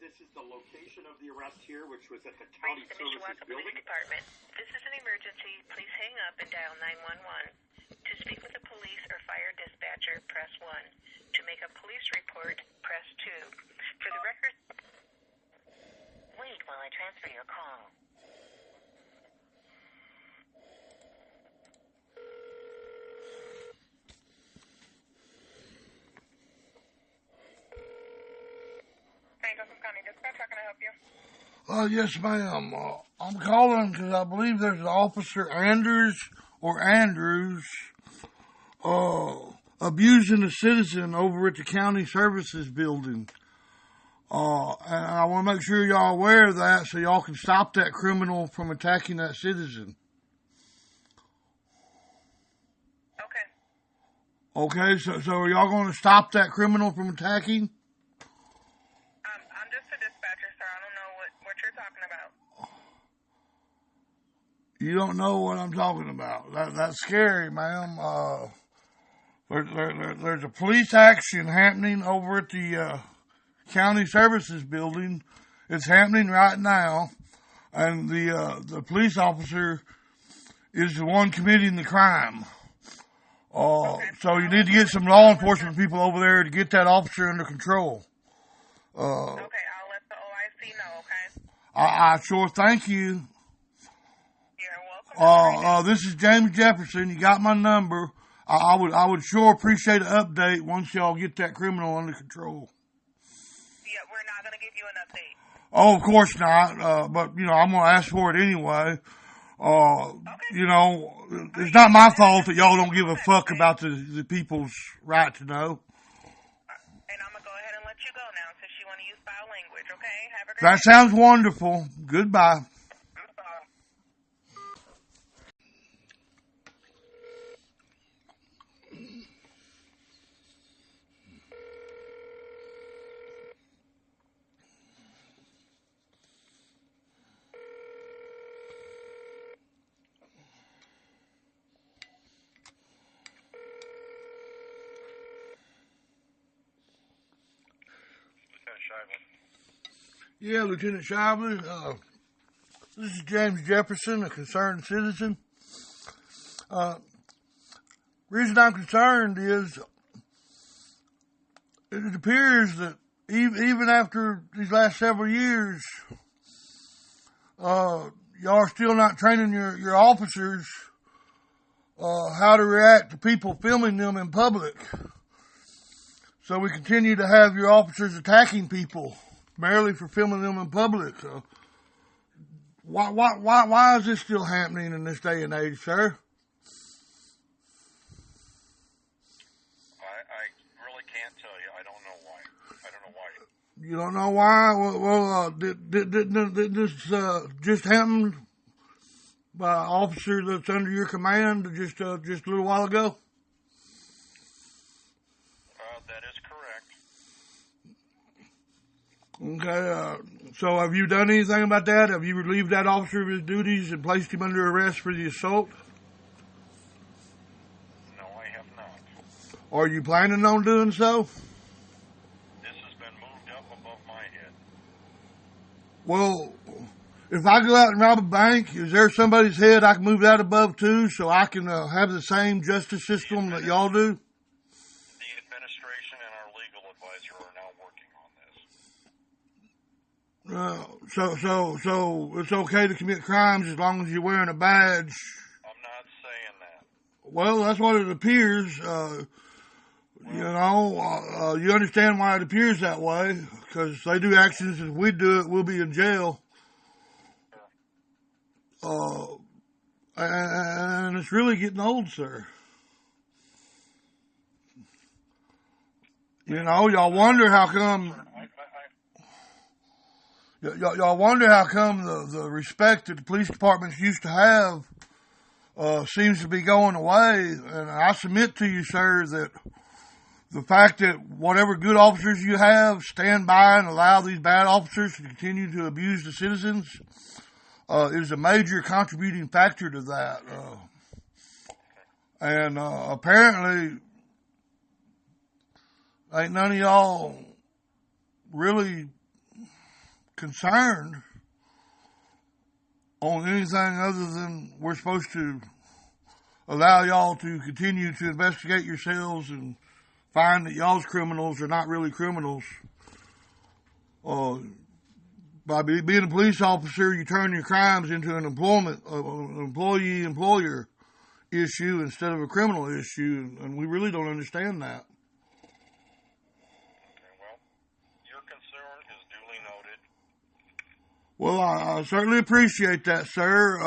This is the location of the arrest here, which was at the county services building. Police Department. This is an emergency. Please hang up and dial 911. To speak with a police or fire dispatcher, press 1. To make a police report, press 2. For the record... Wait while I transfer your call. County Dispatch, how can I help you? Yes, ma'am. I'm calling because I believe there's an Officer Andrews abusing a citizen over at the county services building. And I want to make sure y'all are aware of that so y'all can stop that criminal from attacking that citizen. Okay, so are y'all going to stop that criminal from attacking? I'm just a dispatcher, sir. I don't know what you're talking about. You don't know what I'm talking about. That's scary, ma'am. There's a police action happening over at the county services building. It's happening right now, and the police officer is the one committing the crime. So you need to get some law enforcement people over there to get that officer under control. Okay, I'll let the OIC know, okay? I sure thank you. You're welcome. This is James Jefferson. You got my number. I would sure appreciate an update once y'all get that criminal under control. Yeah, we're not going to give you an update. Oh, of course not. But, I'm going to ask for it anyway. Okay. It's not my fault that y'all don't give a fuck about the people's right to know. And I'm going to go ahead and let you go now since you want to use foul language, okay? Have a great That sounds wonderful. Goodbye. Yeah, Lieutenant Shively. This is James Jefferson, a concerned citizen. Reason I'm concerned is it appears that even after these last several years, y'all are still not training your officers how to react to people filming them in public. So we continue to have your officers attacking people merely for filming them in public. Why is this still happening in this day and age, sir? I really can't tell you. I don't know why. You don't know why? Did this just happen by an officer that's under your command just a little while ago? That is correct. Okay, so have you done anything about that? Have you relieved that officer of his duties and placed him under arrest for the assault? No, I have not. Are you planning on doing so? This has been moved up above my head. Well, if I go out and rob a bank, is there somebody's head I can move that above too so I can have the same justice system that y'all do? The administration and our legal advisor are now working on this. So it's okay to commit crimes as long as you're wearing a badge. I'm not saying that. Well, that's what it appears. You understand why it appears that way, because they do actions as we do it, we'll be in jail. And it's really getting old, sir. Y'all wonder how come. Y'all wonder how come the respect that the police departments used to have seems to be going away. And I submit to you, sir, that the fact that whatever good officers you have stand by and allow these bad officers to continue to abuse the citizens is a major contributing factor to that. And apparently, ain't none of y'all really concerned on anything other than we're supposed to allow y'all to continue to investigate yourselves and find that y'all's criminals are not really criminals. By being a police officer, you turn your crimes into an employee-employer issue instead of a criminal issue, and we really don't understand that. Okay, well, your concern is duly noted. Well, I certainly appreciate that, sir,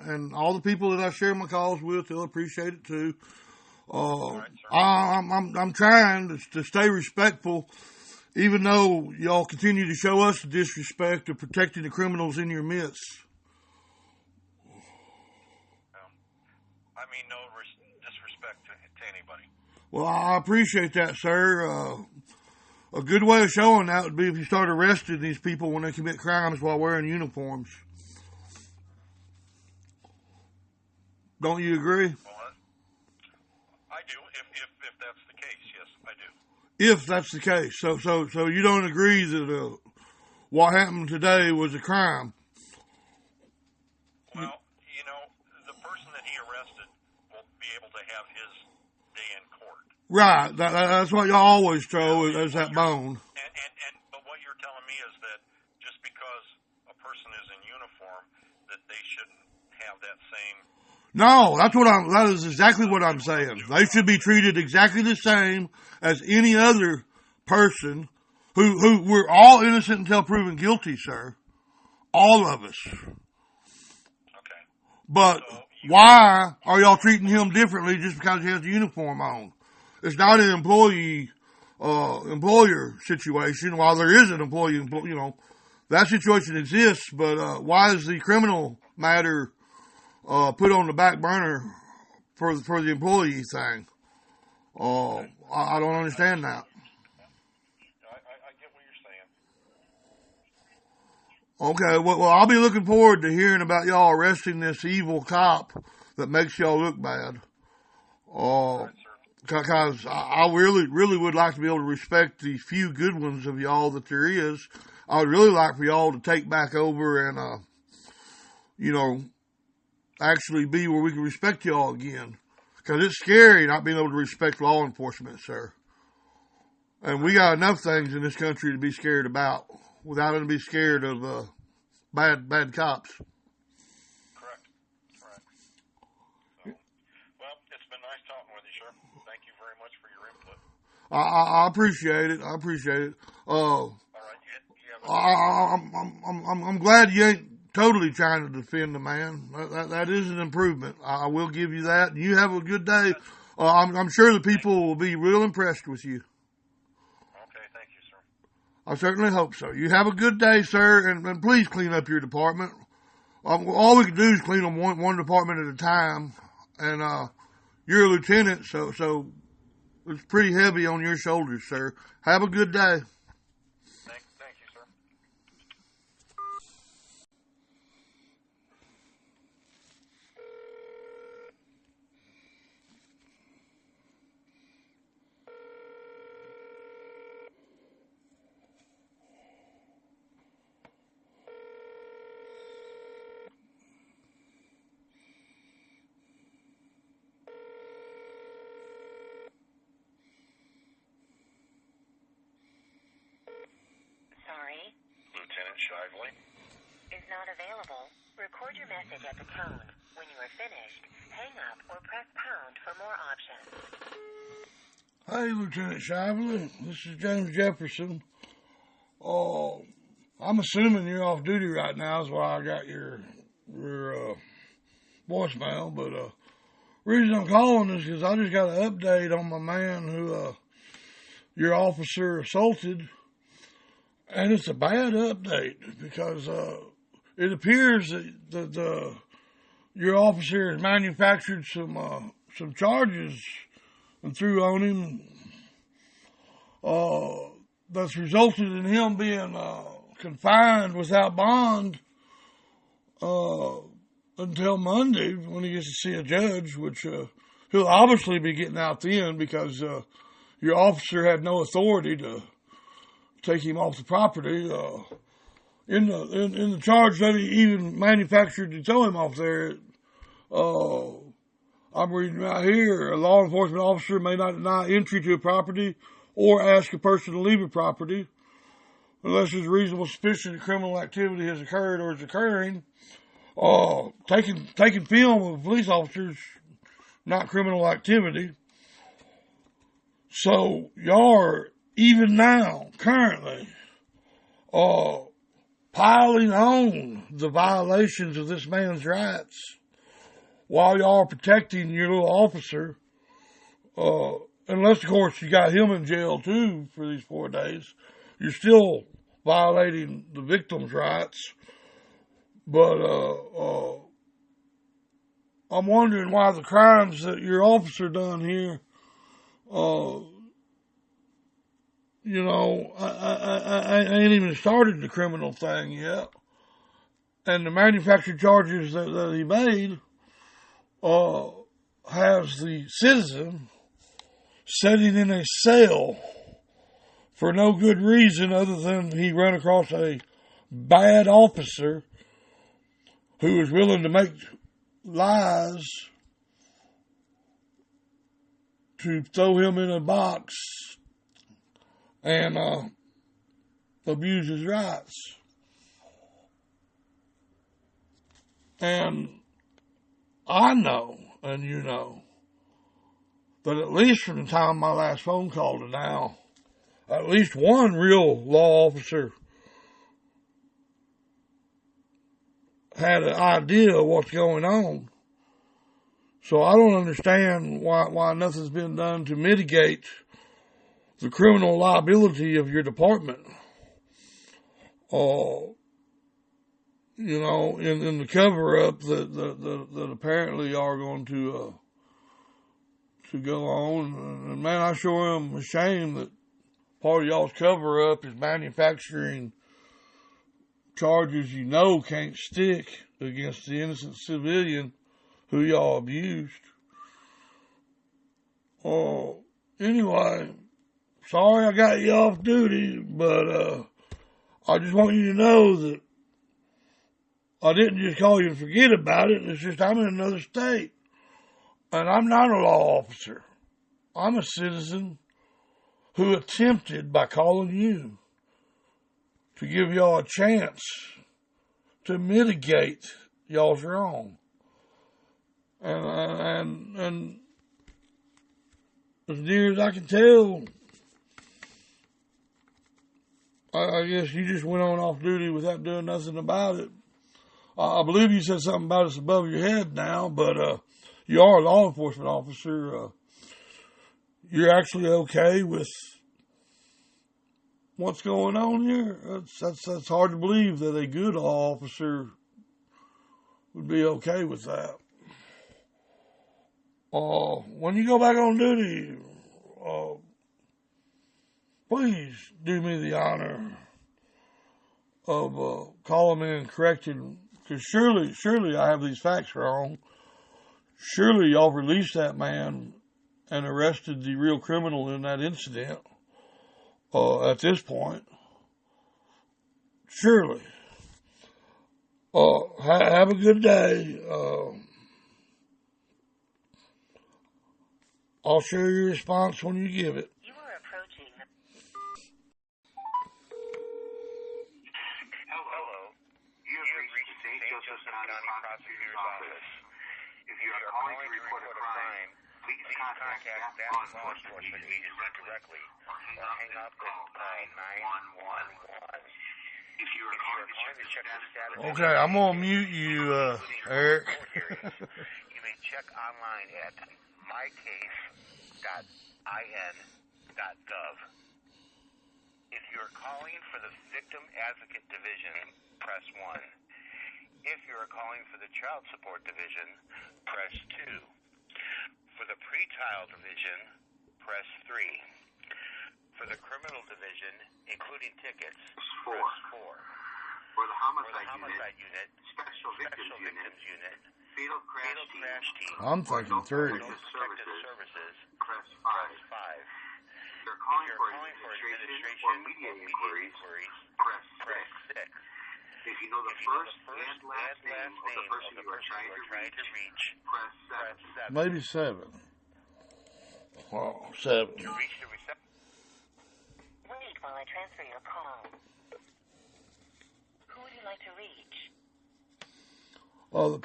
and all the people that I share my calls with, they'll appreciate it too. Right, I'm trying to stay respectful, even though y'all continue to show us the disrespect of protecting the criminals in your midst. I mean, no disrespect to anybody. Well, I appreciate that, sir. A good way of showing that would be if you start arresting these people when they commit crimes while wearing uniforms. Don't you agree? Well, I do. If that's the case, yes, I do. If that's the case. So you don't agree that what happened today was a crime? Well, you know, the person that he arrested will be able to have his day in court. Right. That's what y'all always throw as that bone. But what you're telling me is that just because a person is in uniform, that they shouldn't have that same. No, that is exactly what I'm saying. They should be treated exactly the same as any other person who we're all innocent until proven guilty, sir. All of us. Okay. But why are y'all treating him differently just because he has a uniform on? It's not an employer situation. While there is an employee, that situation exists, but why is the criminal matter put on the back burner for the employee thing? I don't understand that. I get what you're saying. Okay, well, I'll be looking forward to hearing about y'all arresting this evil cop that makes y'all look bad. Because I really would like to be able to respect the few good ones of y'all that there is. I would really like for y'all to take back over and, actually be where we can respect y'all again. Because it's scary not being able to respect law enforcement, sir. And we got enough things in this country to be scared about without them to be scared of bad cops. Correct. So, well, it's been nice talking with you, sir. Thank you very much for your input. I appreciate it. All right. I'm glad you ain't totally trying to defend the man. That is an improvement. I will give you that. You have a good day. I'm sure the people will be real impressed with you. Okay, thank you, sir. I certainly hope so. You have a good day, sir, and please clean up your department. All we can do is clean them one department at a time, and you're a lieutenant, so it's pretty heavy on your shoulders, sir. Have a good day. Thank you, sir. Sorry, Lieutenant Shively. is not available. Record your message at the tone. When you are finished, hang up or press pound for more options. Hey, Lieutenant Shively. This is James Jefferson. I'm assuming you're off duty right now is why I got your voicemail, but reason I'm calling is because I just got an update on my man who your officer assaulted, and it's a bad update because it appears that your officer has manufactured some charges and threw on him that's resulted in him being confined without bond until Monday when he gets to see a judge, which he'll obviously be getting out then because your officer had no authority take him off the property. In the charge that he even manufactured to tow him off there, I'm reading right here, a law enforcement officer may not deny entry to a property or ask a person to leave a property unless there's reasonable suspicion that criminal activity has occurred or is occurring. Taking film of police officers, not criminal activity. So y'all are, even now, currently, piling on the violations of this man's rights while y'all are protecting your little officer. Unless, of course, you got him in jail, too, for these 4 days. You're still violating the victim's rights. But I'm wondering why the crimes that your officer done here, I ain't even started the criminal thing yet. And the manufactured charges that he made has the citizen sitting in a cell for no good reason other than he ran across a bad officer who was willing to make lies to throw him in a box and abuse his rights. And I know, and you know, that at least from the time of my last phone call to now, at least one real law officer had an idea of what's going on. So I don't understand why nothing's been done to mitigate the criminal liability of your department. In the cover-up that apparently are going to go on. And man, I sure am ashamed that part of y'all's cover-up is manufacturing charges you know can't stick against the innocent civilian who y'all abused. Anyway, sorry I got you off duty, but I just want you to know that I didn't just call you and forget about it. It's just I'm in another state. And I'm not a law officer. I'm a citizen who attempted, by calling you, to give y'all a chance to mitigate y'all's wrong. And as near as I can tell, I guess you just went on off duty without doing nothing about it. I believe you said something about it's above your head now, but you are a law enforcement officer. You're actually okay with what's going on here? That's hard to believe that a good law officer would be okay with that. When you go back on duty, please do me the honor of calling me and correcting, because surely I have these facts wrong. Surely y'all released that man and arrested the real criminal in that incident at this point. Surely. Have a good day. I'll share your response when you give it. You are approaching the... Hello. You have reached St. Joseph County Prosecutor's Office. If you are calling to report a crime, please contact that law enforcement agency directly or hang up and call 911. If you are calling to check the status... Okay, I'm going to mute you, Eric. You may check online at mycase.in.gov. If you are calling for the Victim Advocate Division, press 1. If you are calling for the Child Support Division, press 2. For the Pretrial Division, press 3. For the Criminal Division, including tickets, press 4. For the Homicide Unit, Special Victims Unit, Fatal Crash Team, I'm thinking 3. Protective Services, press 5. you're calling for administration or media inquiries, press 6. If you know the first and last name of the person you are trying to reach, press 7. Maybe 7. Oh, 7. To reach the reception. Wait while I transfer your call. Who would you like to reach? The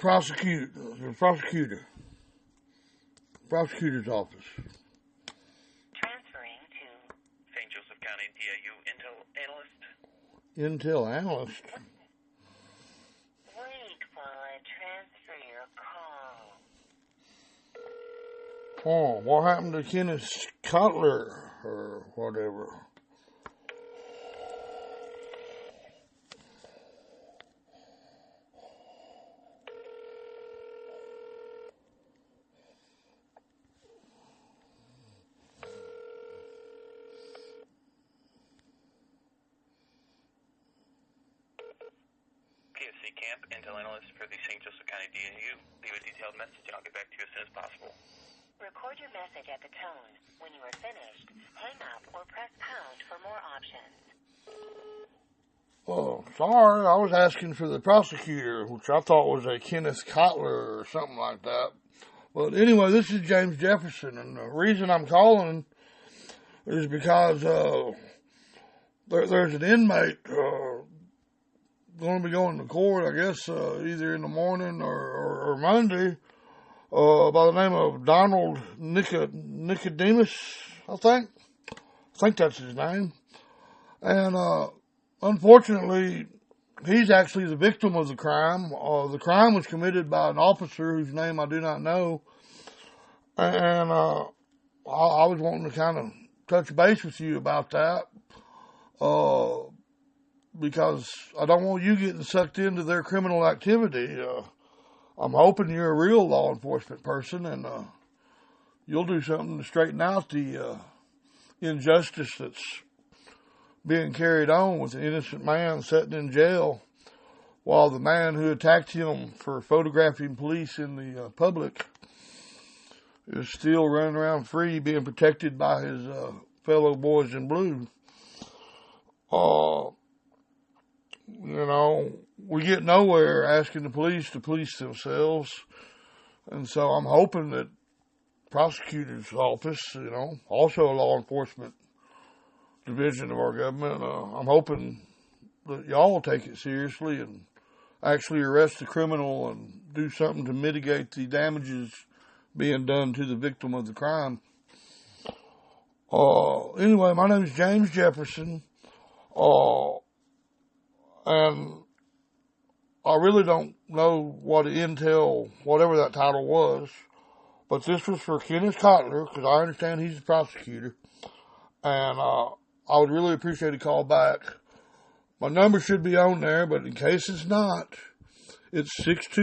prosecutor's office. Transferring to St. Joseph County DIU Intel Analyst. Intel analyst. Wait while I transfer your call. Oh, what happened to Kenneth Cutler or whatever? PFC Camp, Intel Analyst for the St. Joseph County DIU. Leave a detailed message and I'll get back to you as soon as possible. Record your message at the tone. When you are finished, hang up or press pound for more options. Oh, sorry, I was asking for the prosecutor, which I thought was a Kenneth Cutler or something like that. But anyway, this is James Jefferson, and the reason I'm calling is because there's an inmate going to be going to court, I guess, either in the morning or Monday, by the name of Donald Nicodemus, I think that's his name. And unfortunately, he's actually the victim of the crime. The crime was committed by an officer whose name I do not know. And I was wanting to kind of touch base with you about that. Because I don't want you getting sucked into their criminal activity. I'm hoping you're a real law enforcement person and you'll do something to straighten out the injustice that's being carried on with an innocent man sitting in jail while the man who attacked him for photographing police in the public is still running around free, being protected by his fellow boys in blue. You know, we get nowhere asking the police to police themselves. And so I'm hoping that prosecutor's office, you know, also a law enforcement division of our government, I'm hoping that y'all will take it seriously and actually arrest the criminal and do something to mitigate the damages being done to the victim of the crime. Anyway, my name is James Jefferson. And I really don't know what Intel, whatever that title was, but this was for Kenneth Cotler, because I understand he's the prosecutor, and I would really appreciate a call back. My number should be on there, but in case it's not, it's 62.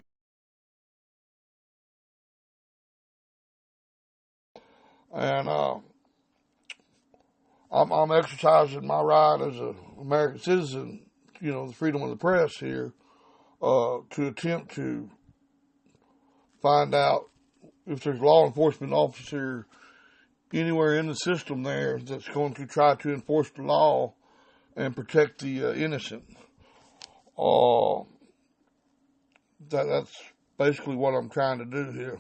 And I'm exercising my right as an American citizen, you know, the freedom of the press here, to attempt to find out if there's a law enforcement officer anywhere in the system there that's going to try to enforce the law and protect the innocent. That's basically what I'm trying to do here.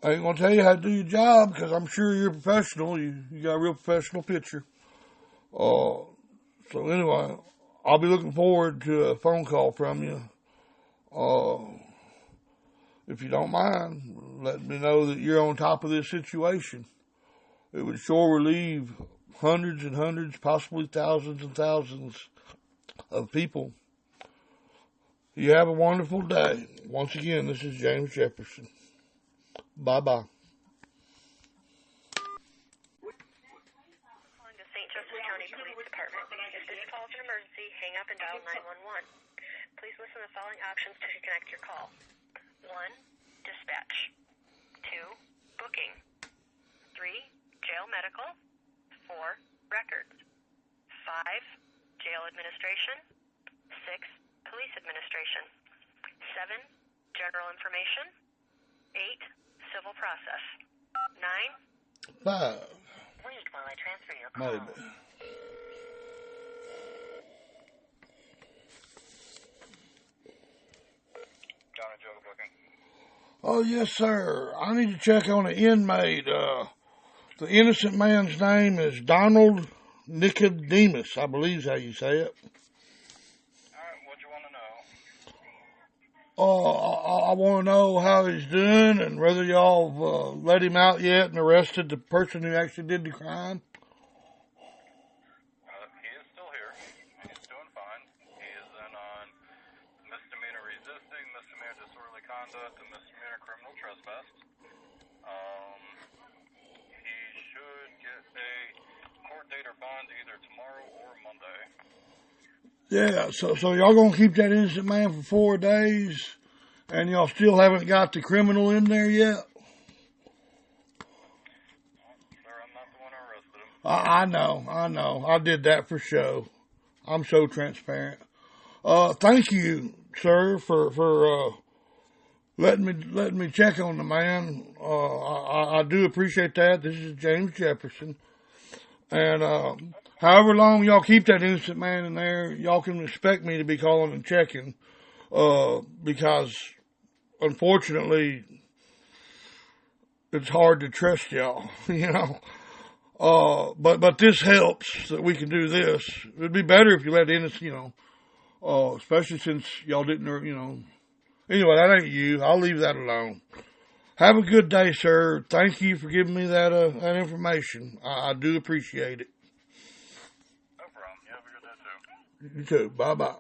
I ain't gonna tell you how to do your job because I'm sure you're a professional. You got a real professional picture. So anyway, I'll be looking forward to a phone call from you. If you don't mind, let me know that you're on top of this situation. It would sure relieve hundreds and hundreds, possibly thousands and thousands of people. You have a wonderful day. Once again, this is James Jefferson. Bye-bye. Calling the St. Joseph County Police Department. If this call is an emergency, hang up and dial 911. Please listen to the following options to connect your call. 1. Dispatch. 2. Booking. 3. Jail medical. 4. Records. 5. Jail administration. 6. Police administration. 7. General information. 8. Civil process. 9. 5. Wait while I transfer your call. Maybe. John and Joe booking. Oh, yes, sir. I need to check on an inmate. The innocent man's name is Donald Nicodemus, I believe is how you say it. All right, what do you want to know? I want to know how he's doing and whether y'all let him out yet and arrested the person who actually did the crime. He is still here. He's doing fine. He is in on misdemeanor resisting, misdemeanor disorderly conduct, and misdemeanor criminal trespass. He should get a court date or bond either tomorrow or Monday. Yeah, so y'all gonna keep that innocent man for 4 days, and y'all still haven't got the criminal in there yet? Sir, I'm not the one who arrested him. I know. I did that for show. I'm so transparent. Thank you, sir, for letting me check on the man. I do appreciate that. This is James Jefferson, and however long y'all keep that innocent man in there, y'all can expect me to be calling and checking, because unfortunately it's hard to trust y'all, you know. But this helps that we can do this. It'd be better if you let innocent, you know, especially since y'all didn't, you know. Anyway, that ain't you. I'll leave that alone. Have a good day, sir. Thank you for giving me that information. I do appreciate it. No problem. You have a good day, too. You too. Bye-bye.